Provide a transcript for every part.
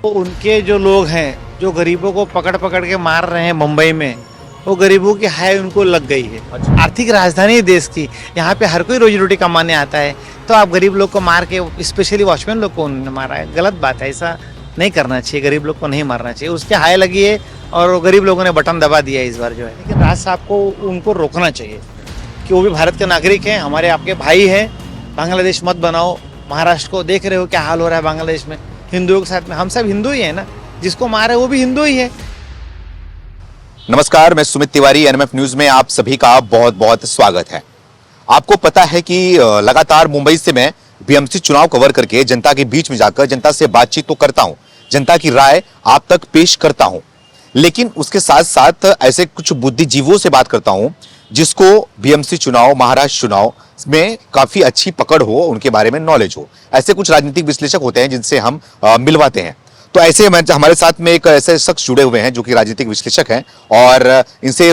तो उनके जो लोग हैं जो गरीबों को पकड़ पकड़ के मार रहे हैं मुंबई में, वो गरीबों की हाय उनको लग गई है। आर्थिक राजधानी है देश की, यहाँ पे हर कोई रोजी रोटी कमाने आता है, तो आप गरीब लोग को मार के, स्पेशली वॉचमैन लोग को उन्होंने मारा है। गलत बात है, ऐसा नहीं करना चाहिए, गरीब लोग को नहीं मारना चाहिए। उसके हाय लगी है और गरीब लोगों ने बटन दबा दिया है इस बार जो है। लेकिन राज साहब को उनको रोकना चाहिए कि वो भी भारत के नागरिक हैं, हमारे आपके भाई हैं। बांग्लादेश मत बनाओ। महाराष्ट्र को देख रहे हो क्या हाल हो रहा है बांग्लादेश में, हिंदुओं के साथ में। हम सब हिंदू ही है ना, जिसको मारे वो भी हिंदू ही है। नमस्कार, मैं सुमित तिवारी, एनएमएफ न्यूज में आप सभी का बहुत बहुत स्वागत है। आपको पता है कि लगातार मुंबई से मैं बीएमसी चुनाव कवर करके जनता के बीच में जाकर जनता से बातचीत तो करता हूं, जनता की राय आप तक पेश करता हूं, लेकिन उसके साथ साथ ऐसे कुछ बुद्धिजीवों से बात करता हूं जिसको बीएमसी चुनाव, महाराष्ट्र चुनाव में काफी अच्छी पकड़ हो, उनके बारे में नॉलेज हो। ऐसे कुछ राजनीतिक विश्लेषक होते हैं जिनसे हम मिलवाते हैं। तो ऐसे हमारे साथ में एक ऐसे शख्स जुड़े हुए हैं जो कि राजनीतिक विश्लेषक हैं, और इनसे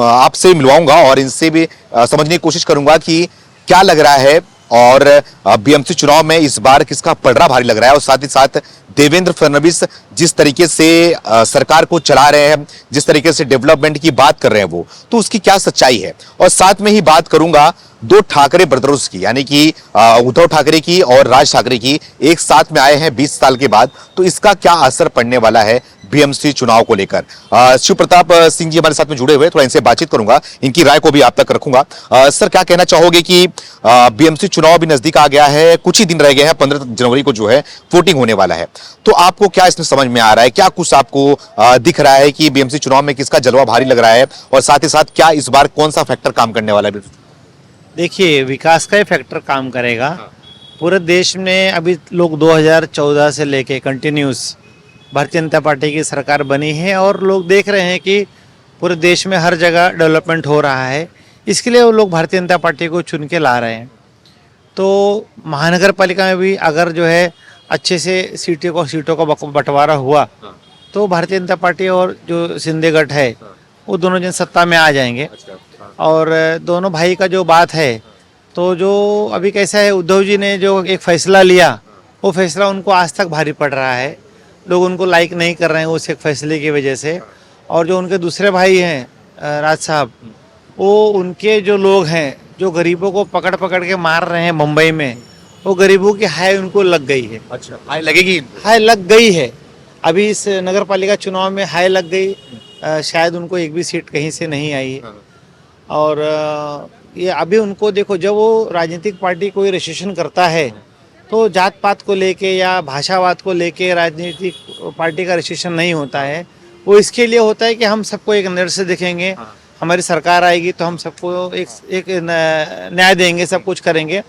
आपसे मिलवाऊंगा और इनसे भी समझने की कोशिश करूंगा कि क्या लग रहा है और बीएमसी चुनाव में इस बार किसका पलड़ा भारी लग रहा है, और साथ ही साथ देवेंद्र फडणवीस जिस तरीके से सरकार को चला रहे हैं, जिस तरीके से डेवलपमेंट की बात कर रहे हैं वो, तो उसकी क्या सच्चाई है। और साथ में ही बात करूंगा दो ठाकरे ब्रदर्स की, यानी कि उद्धव ठाकरे की और राज ठाकरे की, एक साथ में आए हैं 20 साल के बाद, तो इसका क्या असर पड़ने वाला है बीएमसी चुनाव को लेकर। शिव प्रताप सिंह जी हमारे साथ में जुड़े हुए, थोड़ा इनसे बातचीत करूंगा, इनकी राय को भी आप तक रखूंगा। सर, क्या कहना चाहोगे कि बीएमसी चुनाव भी नजदीक आ गया है, कुछ ही दिन रह गए हैं, 15 जनवरी को जो है वोटिंग होने वाला है, तो आपको क्या इसमें समझ में आ रहा है, क्या कुछ आपको दिख रहा है कि बीएमसी चुनाव में किसका जलवा भारी लग रहा है, और साथ ही साथ क्या इस बार कौन सा फैक्टर काम करने वाला है? देखिए, विकास का ही फैक्टर काम करेगा। पूरे देश में अभी लोग 2014 से लेके कंटिन्यूस भारतीय जनता पार्टी की सरकार बनी है, और लोग देख रहे हैं कि पूरे देश में हर जगह डेवलपमेंट हो रहा है। इसके लिए वो लोग भारतीय जनता पार्टी को चुन के ला रहे हैं। तो महानगर पालिका में भी अगर जो है अच्छे से सीटों का बंटवारा हुआ, तो भारतीय जनता पार्टी और जो शिंदे गठ है वो दोनों जन सत्ता में आ जाएंगे। और दोनों भाई का जो बात है, तो जो अभी कैसा है, उद्धव जी ने जो एक फैसला लिया, वो फैसला उनको आज तक भारी पड़ रहा है। लोग उनको लाइक नहीं कर रहे हैं उस एक फैसले की वजह से। और जो उनके दूसरे भाई हैं राज साहब, वो उनके जो लोग हैं जो गरीबों को पकड़ पकड़ के मार रहे हैं मुंबई में, वो गरीबों की हाय उनको लग गई है। अच्छा, हाय लगेगी? हाय लग गई है। अभी इस नगर पालिका चुनाव में हाय लग गई। शायद उनको एक भी सीट कहीं से नहीं आई है। और ये अभी उनको देखो, जब वो राजनीतिक पार्टी कोई रजिस्ट्रेशन करता है, तो जात पात को लेके या भाषावाद को लेके राजनीतिक पार्टी का रजिस्ट्रेशन नहीं होता है। वो इसके लिए होता है कि हम सबको एक नज़र से देखेंगे, हमारी सरकार आएगी तो हम सबको एक न्याय देंगे, सब कुछ करेंगे।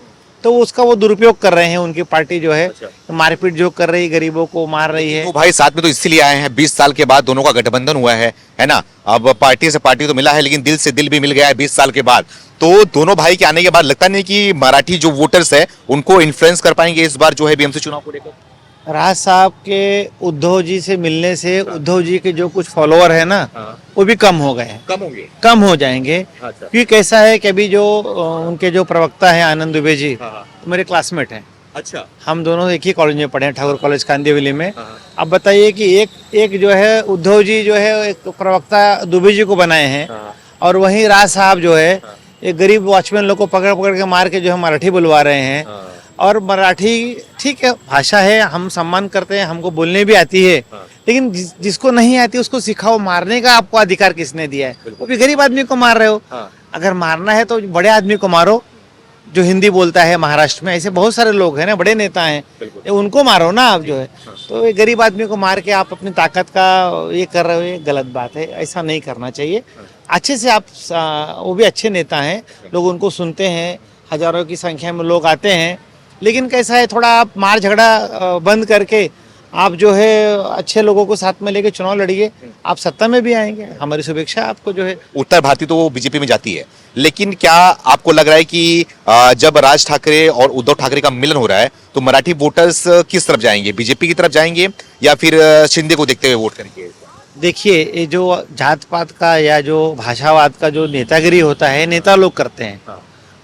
तो उसका वो दुरुपयोग कर रहे हैं, उनकी पार्टी जो है मारपीट जो कर रही है, गरीबों को मार रही है। तो भाई साथ में तो इसीलिए आए हैं, 20 साल के बाद दोनों का गठबंधन हुआ है ना। अब पार्टी से पार्टी तो मिला है, लेकिन दिल से दिल भी मिल गया है 20 साल के बाद। तो दोनों भाई के आने के बाद लगता नहीं कि मराठी जो वोटर्स है उनको इन्फ्लुएंस कर पाएंगे इस बार जो है बीएमसी चुनाव को लेकर? राज साहब के उद्धव जी से मिलने से उद्धव जी के जो कुछ फॉलोअर है ना, वो भी कम हो गए, कम होंगे, कम हो जाएंगे। क्योंकि कैसा है कि अभी जो उनके जो प्रवक्ता है आनंद दुबे जी, तो मेरे क्लासमेट हैं। अच्छा, हम दोनों एक ही कॉलेज में पढ़े हैं, ठाकुर कॉलेज कांदिवली में। अब बताइए कि एक जो है उद्धव जी जो है एक प्रवक्ता दुबे जी को बनाए हैं, और वहीं राज साहब जो है एक गरीब वॉचमैन लोग को पकड़ पकड़ के मार के जो है मराठी बुलवा रहे हैं। और मराठी ठीक है, भाषा है, हम सम्मान करते हैं, हमको बोलने भी आती है, लेकिन जिसको नहीं आती उसको सिखाओ। मारने का आपको अधिकार किसने दिया है? वो भी गरीब आदमी को मार रहे हो। अगर मारना है तो बड़े आदमी को मारो जो हिंदी बोलता है। महाराष्ट्र में ऐसे बहुत सारे लोग हैं ना, बड़े नेता हैं, उनको मारो ना आप जो है। तो ये गरीब आदमी को मार के आप अपनी ताकत का ये कर रहे हो, ये गलत बात है, ऐसा नहीं करना चाहिए। अच्छे से आप, वो भी अच्छे नेता हैं, लोग उनको सुनते हैं, हजारों की संख्या में लोग आते हैं। लेकिन कैसा है, थोड़ा आप मार झगड़ा बंद करके आप जो है अच्छे लोगों को साथ में लेके चुनाव लड़िए, आप सत्ता में भी आएंगे। हमारी शुभेच्छा आपको जो है। उत्तर भारतीय तो बीजेपी में जाती है, लेकिन क्या आपको लग रहा है कि जब राज ठाकरे और उद्धव ठाकरे का मिलन हो रहा है, तो मराठी वोटर्स किस तरफ जाएंगे? बीजेपी की तरफ जाएंगे या फिर शिंदे को देखते हुए वोट करेंगे? देखिए, ये जो जात पात का या जो भाषावाद का जो नेतागिरी होता है, नेता लोग करते हैं।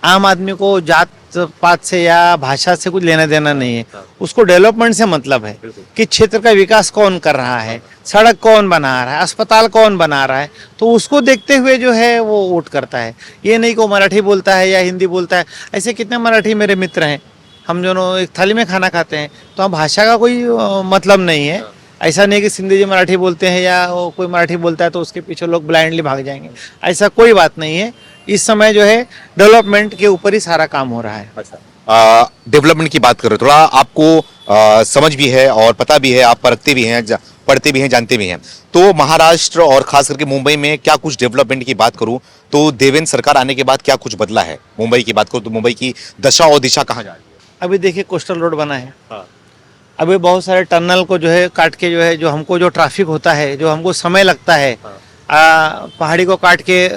आम आदमी को जात पात से या भाषा से कुछ लेना देना नहीं है, उसको डेवलपमेंट से मतलब है कि क्षेत्र का विकास कौन कर रहा है, सड़क कौन बना रहा है, अस्पताल कौन बना रहा है, तो उसको देखते हुए जो है वो वोट करता है। ये नहीं कि वो मराठी बोलता है या हिंदी बोलता है। ऐसे कितने मराठी मेरे मित्र हैं, हम दोनों एक थाली में खाना खाते हैं, तो हम भाषा का कोई मतलब नहीं है। ऐसा नहीं कि सिंधी जी मराठी बोलते हैं या वो कोई मराठी बोलता है तो उसके पीछे लोग ब्लाइंडली भाग जाएंगे, ऐसा कोई बात नहीं है। इस समय जो है डेवलपमेंट के ऊपर ही सारा काम हो रहा है। डेवलपमेंट की बात करो, थोड़ा आपको समझ भी है और पता भी है, आप परखते भी हैं, पढ़ते भी हैं, जानते भी हैं। तो महाराष्ट्र और खास करके मुंबई में क्या कुछ डेवलपमेंट की बात करूं तो देवेंद्र सरकार आने के बाद क्या कुछ बदला है? मुंबई की बात करूं तो मुंबई की दशा और दिशा कहाँ जा रही है? अभी देखिए कोस्टल रोड बना है, अभी बहुत सारे टनल को जो है काट के जो है, जो हमको जो ट्रैफिक होता है, जो हमको समय लगता है, पहाड़ी को काट के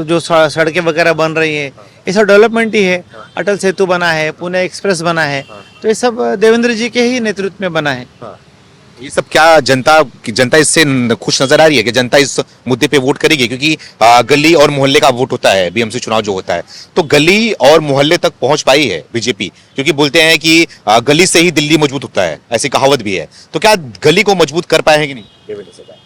जो सड़कें वगैरह बन रही है, ये सब डेवलपमेंट ही है। अटल सेतु बना है, पुणे एक्सप्रेस बना है, तो ये सब देवेंद्र जी के ही नेतृत्व में बना है। ये सब क्या जनता इससे खुश नजर आ रही है कि जनता इस मुद्दे पे वोट करेगी? क्योंकि गली और मोहल्ले का वोट होता है बीएमसी चुनाव जो होता है, तो गली और मोहल्ले तक पहुंच पाई है बीजेपी? क्योंकि बोलते हैं कि गली से ही दिल्ली मजबूत होता है, ऐसी कहावत भी है। तो क्या गली को मजबूत कर पाए हैं कि नहीं देवेंद्र सरकार?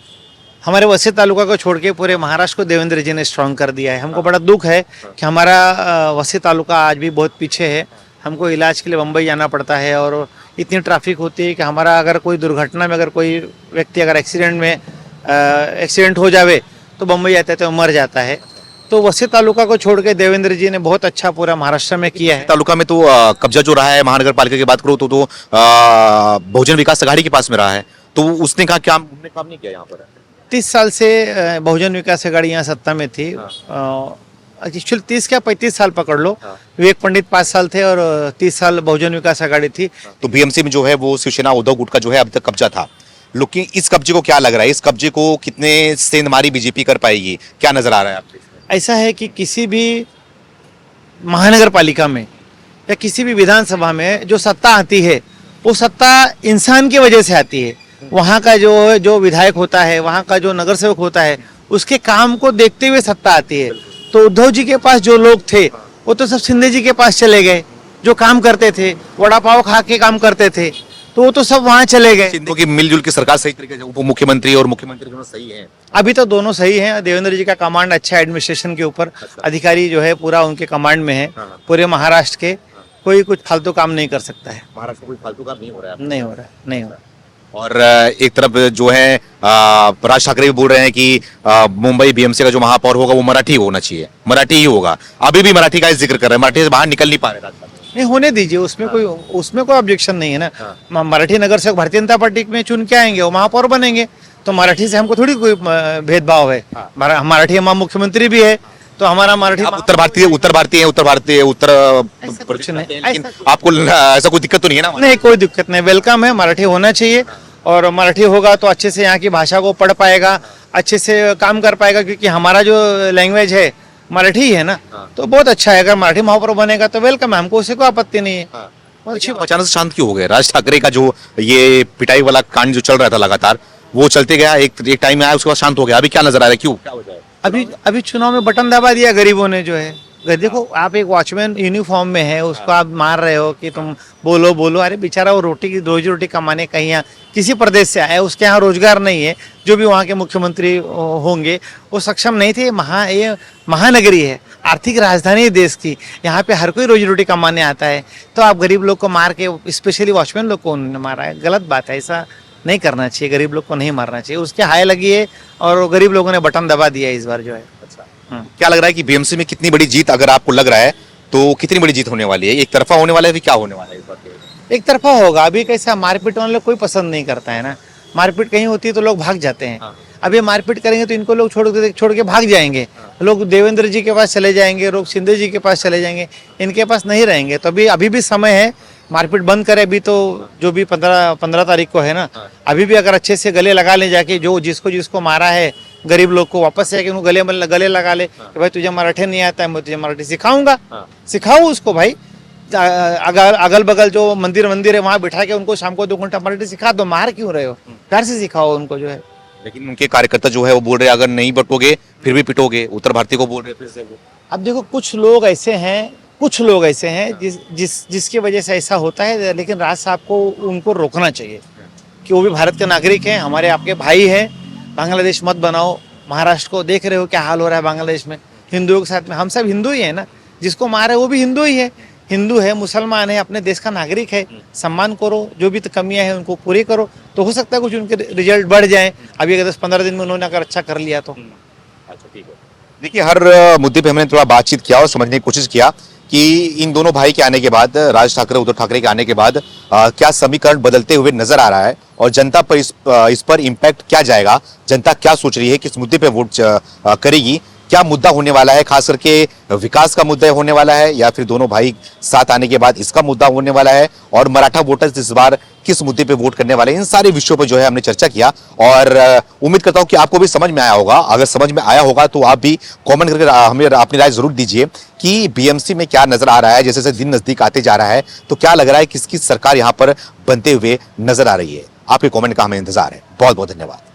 हमारे वसी तालुका को छोड़ के पूरे महाराष्ट्र को देवेंद्र जी ने स्ट्रांग कर दिया है। हमको बड़ा दुख है कि हमारा वसी तालुका आज भी बहुत पीछे है। हमको इलाज के लिए मुंबई जाना पड़ता है और इतनी ट्रैफिक होती है कि हमारा अगर कोई दुर्घटना में, अगर कोई व्यक्ति अगर एक्सीडेंट हो जावे तो मुंबई आता है तो मर जाता है। तो वसी तालुका को छोड़ के देवेंद्र जी ने बहुत अच्छा पूरा महाराष्ट्र में किया है। तालुका में तो कब्जा जो रहा है महानगर पालिका की बात करो तो बहुजन विकास आघाड़ी के पास में रहा है, तो उसने कहा क्या हमने काम नहीं किया यहाँ पर? 30 साल से बहुजन विकास आघाड़ी यहाँ सत्ता में थी। एक्चुअली 30 क्या 35 साल पकड़ लो। विवेक पंडित 5 साल थे और 30 साल बहुजन विकास आघाड़ी थी। तो बीएमसी में जो है वो शिवसेना उद्धव गुट का जो है अब तक कब्जा था, लेकिन इस कब्जे को क्या लग रहा है? इस कब्जे को कितने सेंधमारी बीजेपी कर पाएगी? क्या नजर आ रहा है आपको? ऐसा है कि किसी भी महानगर पालिका में या किसी भी विधानसभा में जो सत्ता आती है वो सत्ता इंसान की वजह से आती है। वहाँ का जो विधायक होता है, वहाँ का जो नगर सेवक होता है, उसके काम को देखते हुए सत्ता आती है। तो उद्धव जी के पास जो लोग थे वो तो सब शिंदे जी के पास चले गए, जो काम करते थे, वड़ा पाव खा के काम करते थे, तो वो तो सब वहाँ चले गए। क्योंकि मिलजुल की सरकार सही तरीके से, उप मुख्यमंत्री और मुख्यमंत्री दोनों सही हैं। अभी तो दोनों सही हैं। देवेंद्र जी का कमांड अच्छा है एडमिनिस्ट्रेशन के ऊपर, अधिकारी जो है पूरा उनके कमांड में है। पूरे महाराष्ट्र के कोई कुछ फालतू काम नहीं कर सकता है। महाराष्ट्र में कोई फालतू काम नहीं हो रहा है? नहीं हो रहा है, नहीं हो रहा है। और एक तरफ जो है राज ठाकरे भी बोल रहे हैं कि मुंबई बीएमसी का जो महापौर होगा वो मराठी होना चाहिए, मराठी ही होगा। अभी भी मराठी का ही जिक्र कर रहे हैं, मराठी से बाहर निकल नहीं पा रहे राज ठाकरे। नहीं होने दीजिए, उसमें कोई ऑब्जेक्शन नहीं है ना। मराठी नगर सेवक भारतीय जनता पार्टी में चुन के आएंगे, वो महापौर बनेंगे, तो मराठी से हमको थोड़ी कोई भेदभाव है। मराठी हमारा मुख्यमंत्री भी है, तो हमारा मराठी उत्तर भारतीय प्रदेश में, लेकिन आपको ऐसा कोई दिक्कत तो नहीं है ना? नहीं, कोई दिक्कत नहीं, वेलकम है। मराठी होना चाहिए और मराठी होगा तो अच्छे से यहाँ की भाषा को पढ़ पाएगा, अच्छे से काम कर पाएगा, क्योंकि हमारा जो लैंग्वेज है मराठी ही है ना। तो बहुत अच्छा है, अगर मराठी महापौर बनेगा तो वेलकम है, हमको उससे कोई आपत्ति नहीं है। बहुत अच्छी बात। अचानक से शांत क्यों हो गए? राज ठाकरे का जो ये पिटाई वाला कांड जो चल रहा था लगातार, वो चलते गया, एक टाइम में आया, उसके बाद शांत हो गया। अभी क्या नजर आ रहा है, क्यों, क्या वजह है? अभी चुनाव में बटन दबा दिया गरीबों ने जो है। देखो, आप एक वॉचमैन यूनिफॉर्म में है, उसको आप मार रहे हो कि तुम बोलो। अरे बेचारा वो रोजी रोटी कमाने कहीं यहाँ किसी प्रदेश से आया है, उसके यहाँ रोजगार नहीं है। जो भी वहाँ के मुख्यमंत्री होंगे वो सक्षम नहीं थे। ये महानगरी है, आर्थिक राजधानी है देश की, यहाँ पे हर कोई रोजी रोटी कमाने आता है। तो आप गरीब लोग को मार के, स्पेशली वॉचमैन लोग को उन्होंने मारा है, गलत बात है। ऐसा नहीं करना चाहिए, गरीब लोग को नहीं मारना चाहिए। उसके हाय लगी है और गरीब लोगों ने बटन दबा दिया इस बार जो है। क्या लग रहा है कि बीएमसी में कितनी बड़ी जीत, अगर आपको लग रहा है तो कितनी बड़ी जीत होने वाली है? एक तरफा होने वाला है, क्या होने वाला है इस बार? एक तरफा होगा। अभी कैसा मारपीट वाले लोग कोई पसंद नहीं करता है ना। मारपीट कहीं होती है तो लोग भाग जाते हैं। अब ये मारपीट करेंगे तो इनको लोग छोड़ के भाग जाएंगे। लोग देवेंद्र जी के पास चले जाएंगे, लोग शिंदे जी के पास चले जाएंगे, इनके पास नहीं रहेंगे। तो अभी भी समय है, मारपीट बंद करे। अभी तो जो भी 15 तारीख को है ना, अभी भी अगर अच्छे से गले लगा ले जाके, जो जिसको मारा है गरीब लोग को, वापस से आके उनको गले लगा ले कि भाई तुझे मराठी नहीं आता है, मैं तुझे मराठी सिखाऊंगा। सिखाओ उसको भाई। अगल बगल जो मंदिर है वहां बिठा के उनको शाम को 2 घंटा मराठी सिखा दो। मार क्यों रहे हो? प्यार से सिखाओ उनको जो है। लेकिन उनके कार्यकर्ता जो है वो बोल रहे हैं अगर नहीं बटोगे फिर भी पिटोगे, उत्तर भारतीय को बोल रहे हैं फिर से वो। अब देखो, कुछ लोग ऐसे हैं, कुछ लोग ऐसे हैं जिसकी वजह से ऐसा होता है, लेकिन राज साहब को उनको रोकना चाहिए कि वो भी भारत के नागरिक हैं, हमारे आपके भाई हैं। बांग्लादेश मत बनाओ। महाराष्ट्र को देख रहे हो क्या हाल हो रहा है बांग्लादेश में, हिंदुओं के साथ में। हम सब हिंदू ही है ना, जिसको मारे वो भी हिंदू ही है, हिंदू है, मुसलमान है, अपने देश का नागरिक है। सम्मान करो, जो भी कमियां हैं उनको पूरी करो, तो हो सकता है कुछ उनके रिजल्ट बढ़ जाए। अभी अगर 10-15 दिन में उन्होंने अगर अच्छा कर लिया तो। अच्छा, ठीक है। देखिए, हर मुद्दे पे हमने थोड़ा बातचीत किया और समझने की कोशिश किया कि इन दोनों भाई के आने के बाद, राज ठाकरे उद्धव ठाकरे के आने के बाद क्या समीकरण बदलते हुए नजर आ रहा है और जनता पर इस पर इम्पैक्ट क्या जाएगा, जनता क्या सोच रही है, किस मुद्दे पे वोट करेगी, क्या मुद्दा होने वाला है, खास करके विकास का मुद्दा होने वाला है या फिर दोनों भाई साथ आने के बाद इसका मुद्दा होने वाला है, और मराठा वोटर्स इस बार किस मुद्दे पे वोट करने वाले हैं। इन सारे विषयों पर जो है हमने चर्चा किया और उम्मीद करता हूं कि आपको भी समझ में आया होगा। अगर समझ में आया होगा तो आप भी कमेंट करके हमें अपनी राय जरूर दीजिए कि बीएमसी में क्या नजर आ रहा है। जैसे जैसे दिन नजदीक आते जा रहा है तो क्या लग रहा है किसकी सरकार यहां पर बनते हुए नजर आ रही है। आपके कमेंट का हमें इंतजार है। बहुत बहुत धन्यवाद।